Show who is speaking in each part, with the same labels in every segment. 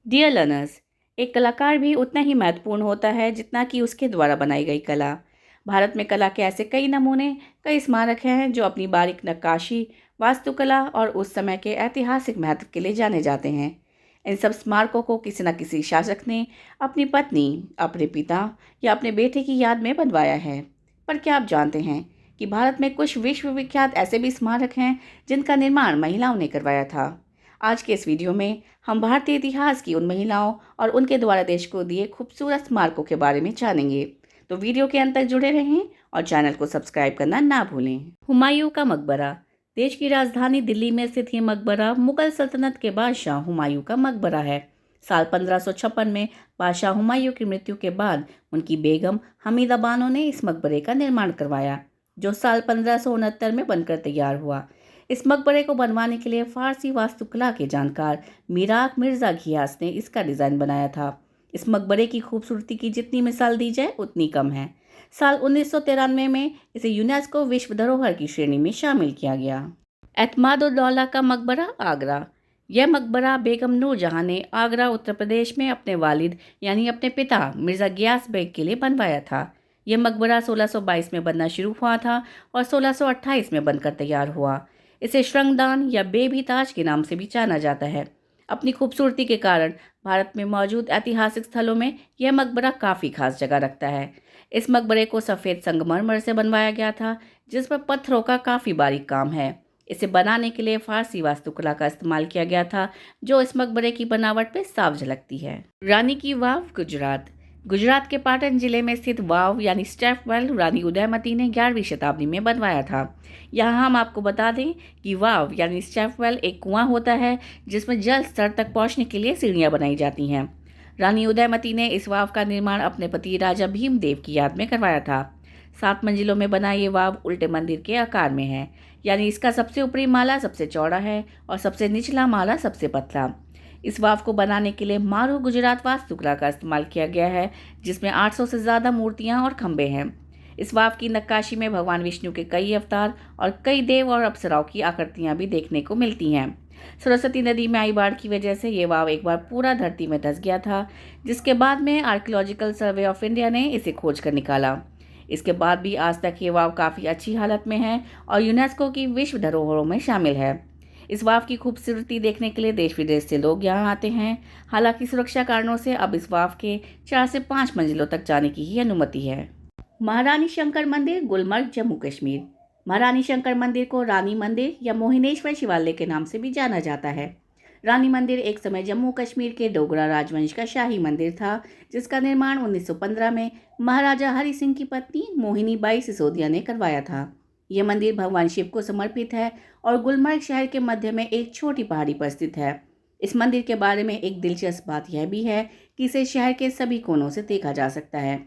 Speaker 1: Dear learners, एक कलाकार भी उतना ही महत्वपूर्ण होता है जितना कि उसके द्वारा बनाई गई कला। भारत में कला के ऐसे कई नमूने, कई स्मारक हैं जो अपनी बारीक नक्काशी, वास्तुकला और उस समय के ऐतिहासिक महत्व के लिए जाने जाते हैं। इन सब स्मारकों को किसी न किसी शासक ने अपनी पत्नी, अपने पिता या अपने बेटे की याद में बनवाया है। पर क्या आप जानते हैं कि भारत में कुछ विश्वविख्यात ऐसे भी स्मारक हैं जिनका निर्माण महिलाओं ने करवाया था? आज के इस वीडियो में हम भारतीय इतिहास की उन महिलाओं और उनके द्वारा देश को दिए खूबसूरत स्मारकों के बारे में जानेंगे। तो वीडियो के अंत तक जुड़े रहें और चैनल को सब्सक्राइब करना ना भूलें। हुमायूं का मकबरा। देश की राजधानी दिल्ली में स्थित ये मकबरा मुगल सल्तनत के बादशाह हुमायूं का मकबरा है। साल 1556 में बादशाह हुमायूं की मृत्यु के बाद उनकी बेगम हमीदा बानो ने इस मकबरे का निर्माण करवाया, जो साल 1569 में बनकर तैयार हुआ। इस मकबरे को बनवाने के लिए फारसी वास्तुकला के जानकार मिराग मिर्ज़ा घियास ने इसका डिज़ाइन बनाया था। इस मकबरे की खूबसूरती की जितनी मिसाल दी जाए उतनी कम है। साल 1993 में इसे यूनेस्को विश्व धरोहर की श्रेणी में शामिल किया गया। एतमादुद्दौला का मकबरा, आगरा। यह मकबरा बेगम नूरजहां ने आगरा, उत्तर प्रदेश में अपने वालिद यानी अपने पिता मिर्ज़ा गियास बेग के लिए बनवाया था। यह मकबरा 1622 में बनना शुरू हुआ था और 1628 में बनकर तैयार हुआ। इसे श्रृंगदान या बेबी ताज के नाम से भी जाना जाता है। अपनी खूबसूरती के कारण भारत में मौजूद ऐतिहासिक स्थलों में यह मकबरा काफ़ी खास जगह रखता है। इस मकबरे को सफ़ेद संगमरमर से बनवाया गया था, जिस पर पत्थरों का काफ़ी बारीक काम है। इसे बनाने के लिए फारसी वास्तुकला का इस्तेमाल किया गया था, जो इस मकबरे की बनावट में साफ झलकती है। रानी की वाव, गुजरात। गुजरात के पाटन जिले में स्थित वाव यानी स्टेपवेल रानी उदयमती ने 11वीं शताब्दी में बनवाया था। यहाँ हम आपको बता दें कि वाव यानी स्टेपवेल एक कुआं होता है जिसमें जल स्तर तक पहुँचने के लिए सीढ़ियाँ बनाई जाती हैं। रानी उदयमती ने इस वाव का निर्माण अपने पति राजा भीमदेव की याद में करवाया था। 7 मंजिलों में बना ये वाव उल्टे मंदिर के आकार में है, यानी इसका सबसे ऊपरी माला सबसे चौड़ा है और सबसे निचला माला सबसे पतला। इस वाव को बनाने के लिए मारू गुजरात वास्तुकला का इस्तेमाल किया गया है, जिसमें 800 से ज़्यादा मूर्तियां और खंभे हैं। इस वाव की नक्काशी में भगवान विष्णु के कई अवतार और कई देव और अप्सराओं की आकृतियां भी देखने को मिलती हैं। सरस्वती नदी में आई बाढ़ की वजह से ये वाव एक बार पूरा धरती में धंस गया था, जिसके बाद में आर्कियोलॉजिकल सर्वे ऑफ इंडिया ने इसे खोज कर निकाला। इसके बाद भी आज तक ये वाव काफ़ी अच्छी हालत में है और यूनेस्को की विश्व धरोहरों में शामिल है। इस वाव की खूबसूरती देखने के लिए देश विदेश से लोग यहाँ आते हैं। हालांकि सुरक्षा कारणों से अब इस वाव के 4 से 5 मंजिलों तक जाने की ही अनुमति है। महारानी शंकर मंदिर, गुलमर्ग, जम्मू कश्मीर। महारानी शंकर मंदिर को रानी मंदिर या मोहिनेश्वर शिवालय के नाम से भी जाना जाता है। रानी मंदिर एक समय जम्मू कश्मीर के डोगरा राजवंश का शाही मंदिर था, जिसका निर्माण 1915 में महाराजा हरि सिंह की पत्नी मोहिनी बाई सिसोदिया ने करवाया था। यह मंदिर भगवान शिव को समर्पित है और गुलमर्ग शहर के मध्य में एक छोटी पहाड़ी पर स्थित है। इस मंदिर के बारे में एक दिलचस्प बात यह भी है कि इसे शहर के सभी कोनों से देखा जा सकता है।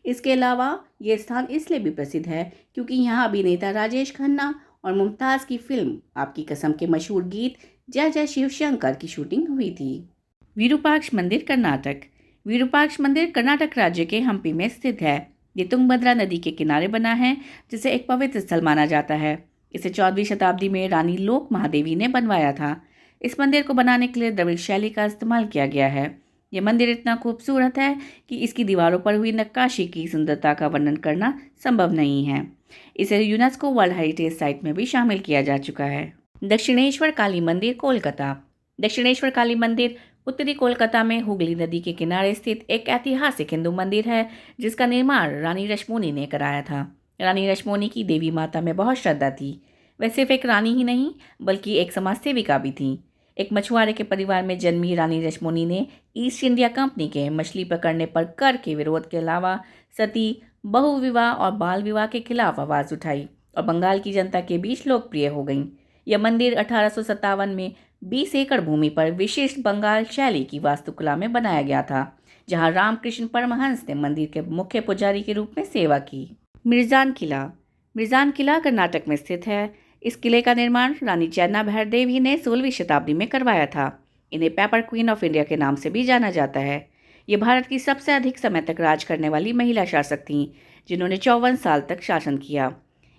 Speaker 1: इसके अलावा ये स्थान इसलिए भी प्रसिद्ध है क्योंकि यहाँ अभिनेता राजेश खन्ना और मुमताज़ की फिल्म आपकी कसम के मशहूर गीत जय जय शिव शंकर की शूटिंग हुई थी। विरूपाक्ष मंदिर, कर्नाटक। विरूपाक्ष मंदिर कर्नाटक राज्य के हम्पी में स्थित है। ये तुंगभद्रा नदी के किनारे बना है, जिसे एक पवित्र स्थल माना जाता है। इसे 14वीं शताब्दी में रानी लोक महादेवी ने बनवाया था। इस मंदिर को बनाने के लिए द्रविड़ शैली का इस्तेमाल किया गया है। यह मंदिर इतना खूबसूरत है कि इसकी दीवारों पर हुई नक्काशी की सुंदरता का वर्णन करना संभव नहीं है। इसे यूनेस्को वर्ल्ड हेरिटेज साइट में भी शामिल किया जा चुका है। दक्षिणेश्वर काली मंदिर, कोलकाता। दक्षिणेश्वर काली मंदिर उत्तरी कोलकाता में हुगली नदी के किनारे स्थित एक ऐतिहासिक हिंदू मंदिर है, जिसका निर्माण रानी रश्मोनी ने कराया था। रानी रश्मोनी की देवी माता में बहुत श्रद्धा थी। वह सिर्फ एक रानी ही नहीं बल्कि एक समाज सेविका भी थी। एक मछुआरे के परिवार में जन्मी रानी रश्मोनी ने ईस्ट इंडिया कंपनी के मछली पकड़ने पर कर के विरोध के अलावा सती, बहुविवाह और बाल विवाह के खिलाफ आवाज़ उठाई और बंगाल की जनता के बीच लोकप्रिय हो गई। यह मंदिर 1857 में 20 एकड़ भूमि पर विशिष्ट बंगाल शैली की वास्तुकला में बनाया गया था, जहां रामकृष्ण परमहंस ने मंदिर के मुख्य पुजारी के रूप में सेवा की। मिर्जान किला। मिर्जान किला कर्नाटक में स्थित है। इस किले का निर्माण रानी चैना भैरदेवी ने 16वीं शताब्दी में करवाया था। इन्हें पेपर क्वीन ऑफ इंडिया के नाम से भी जाना जाता है। ये भारत की सबसे अधिक समय तक राज करने वाली महिला शासक थीं, जिन्होंने 54 साल तक शासन किया।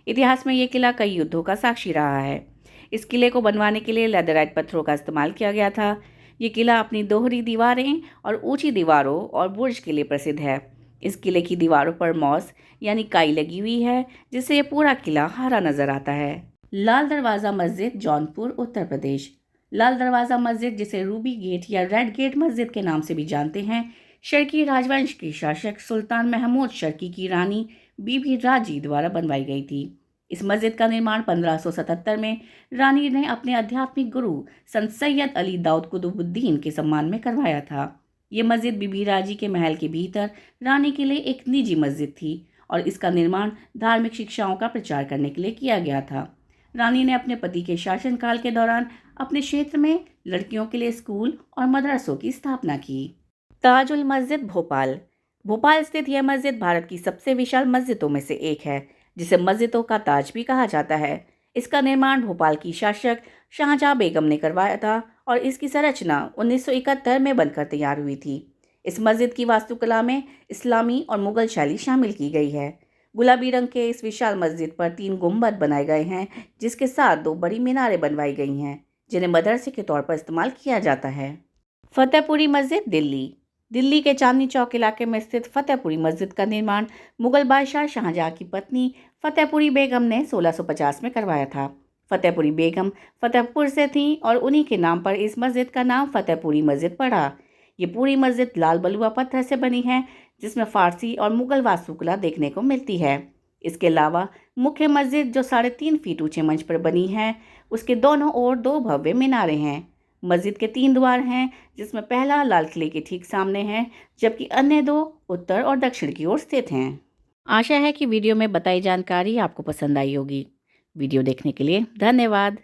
Speaker 1: इतिहास में ये किला कई युद्धों का साक्षी रहा है। इस किले को बनवाने के लिए लैदराइट पत्थरों का इस्तेमाल किया गया था। ये किला अपनी दोहरी दीवारें और ऊंची दीवारों और बुर्ज के लिए प्रसिद्ध है। इस किले की दीवारों पर मॉस यानी काई लगी हुई है, जिससे ये पूरा किला हरा नजर आता है। लाल दरवाज़ा मस्जिद, जौनपुर, उत्तर प्रदेश। लाल दरवाज़ा मस्जिद, जिसे रूबी गेट या रेड गेट मस्जिद के नाम से भी जानते हैं, शर्की राजवंश के शासक सुल्तान महमूद शर्की की रानी बीबी राजी द्वारा बनवाई गई थी। इस मस्जिद का निर्माण 1577 में रानी ने अपने आध्यात्मिक गुरु संत सैयद अली दाऊद कुतुबुद्दीन के सम्मान में करवाया था। ये मस्जिद बीबी राजी के महल के भीतर रानी के लिए एक निजी मस्जिद थी और इसका निर्माण धार्मिक शिक्षाओं का प्रचार करने के लिए किया गया था। रानी ने अपने पति के शासनकाल के दौरान अपने क्षेत्र में लड़कियों के लिए स्कूल और मदरसों की स्थापना की। ताजुल मस्जिद, भोपाल। भोपाल स्थित यह मस्जिद भारत की सबसे विशाल मस्जिदों में से एक है, जिसे मस्जिदों का ताज भी कहा जाता है। इसका निर्माण भोपाल की शासक शाहजहां बेगम ने करवाया था और इसकी संरचना 1971 में बनकर तैयार हुई थी। इस मस्जिद की वास्तुकला में इस्लामी और मुगल शैली शामिल की गई है। गुलाबी रंग के इस विशाल मस्जिद पर 3 गुंबद बनाए गए हैं, जिसके साथ 2 बड़ी मीनारें बनवाई गई हैं, जिन्हें मदरसे के तौर पर इस्तेमाल किया जाता है। फतेहपुरी मस्जिद, दिल्ली। दिल्ली के चांदनी चौक इलाके में स्थित फतेहपुरी मस्जिद का निर्माण मुगल बादशाह शाहजहां की पत्नी फतेहपुरी बेगम ने 1650 में करवाया था। फतेहपुरी बेगम फतेहपुर से थीं और उन्हीं के नाम पर इस मस्जिद का नाम फतेहपुरी मस्जिद पड़ा। ये पूरी मस्जिद लाल बलुआ पत्थर से बनी है, जिसमें फारसी और मुगल वास्तुकला देखने को मिलती है। इसके अलावा मुख्य मस्जिद, जो 3.5 फीट ऊंचे मंच पर बनी है, उसके दोनों ओर 2 भव्य मीनारें हैं। मस्जिद के 3 द्वार हैं, जिसमें पहला लाल किले के ठीक सामने है, जबकि अन्य 2 उत्तर और दक्षिण की ओर स्थित हैं। आशा है कि वीडियो में बताई जानकारी आपको पसंद आई होगी। वीडियो देखने के लिए धन्यवाद।